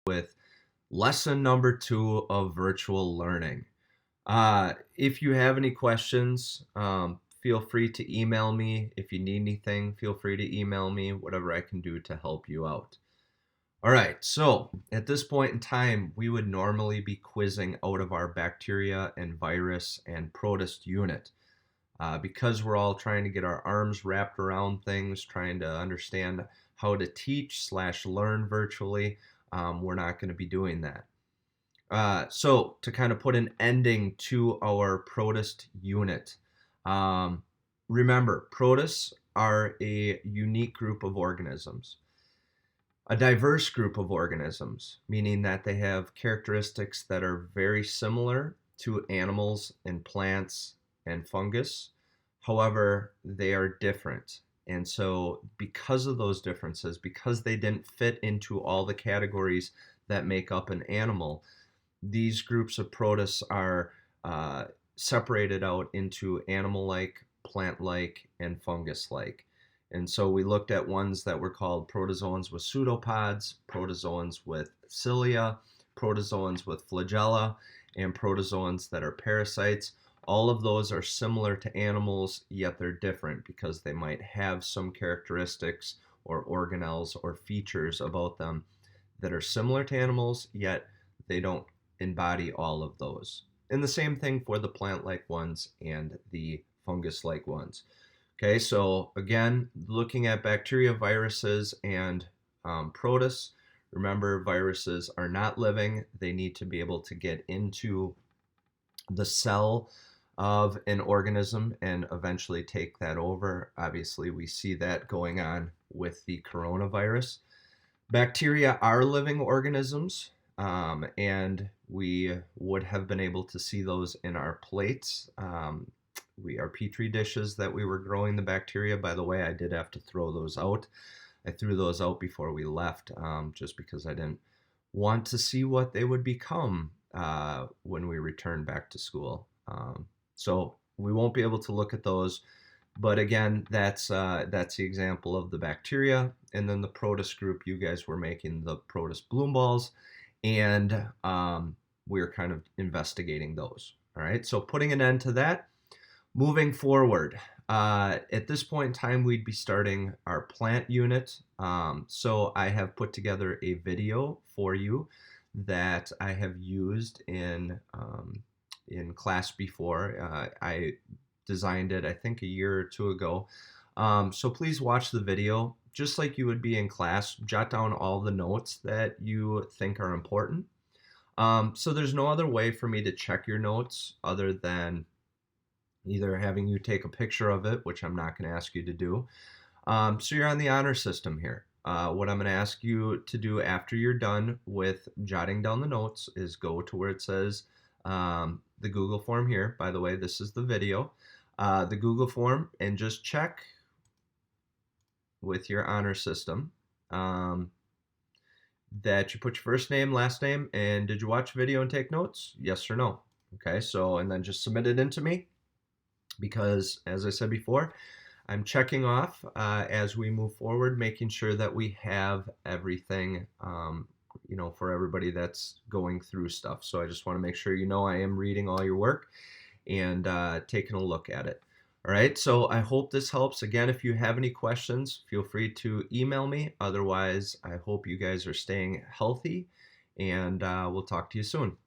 with lesson number 2 of virtual learning. If you have any questions, feel free to email me. If you need anything, feel free to email me, whatever I can do to help you out. All right, so at this point in time, we would normally be quizzing out of our bacteria and virus and protist unit. Because we're all trying to get our arms wrapped around things, trying to understand how to teach slash learn virtually, we're not going to be doing that. So to kind of put an ending to our protist unit, um, remember, protists are a unique group of organisms, a diverse group of organisms, meaning that they have characteristics that are very similar to animals and plants and fungus. However, they are different. And so, because of those differences, because they didn't fit into all the categories that make up an animal, these groups of protists are separated out into animal-like, plant-like, and fungus-like. And so we looked at ones that were called protozoans with pseudopods, protozoans with cilia, protozoans with flagella, and protozoans that are parasites. All of those are similar to animals, yet they're different because they might have some characteristics or organelles or features about them that are similar to animals, yet they don't embody all of those. And the same thing for the plant-like ones and the fungus-like ones. Okay, so again, looking at bacteria, viruses, and protists. Remember, viruses are not living. They need to be able to get into the cell of an organism and eventually take that over. Obviously, we see that going on with the coronavirus. Bacteria are living organisms, and we would have been able to see those in our plates. Our petri dishes that we were growing the bacteria. By the way, I did have to throw those out. I threw those out before we left, just because I didn't want to see what they would become when we return back to school. So we won't be able to look at those. But again, that's the example of the bacteria. And then the protist group, you guys were making the protist bloom balls, and we're kind of investigating those. All right, so putting an end to that. Moving forward, at this point in time, we'd be starting our plant unit. So I have put together a video for you that I have used in class before. I designed it, I think, a year or two ago. So please watch the video, just like you would be in class. Jot down all the notes that you think are important. So there's no other way for me to check your notes other than either having you take a picture of it, which I'm not going to ask you to do. So you're on the honor system here. What I'm going to ask you to do after you're done with jotting down the notes is go to where it says the Google form here. By the way, this is the video. The Google form, and just check with your honor system that you put your first name, last name, and did you watch the video and take notes? Yes or no? Okay, so, and then just submit it in to me, because as I said before, I'm checking off as we move forward, making sure that we have everything, for everybody that's going through stuff. So I just want to make sure I am reading all your work and taking a look at it. All right, so I hope this helps. Again, if you have any questions, feel free to email me. Otherwise, I hope you guys are staying healthy, and we'll talk to you soon.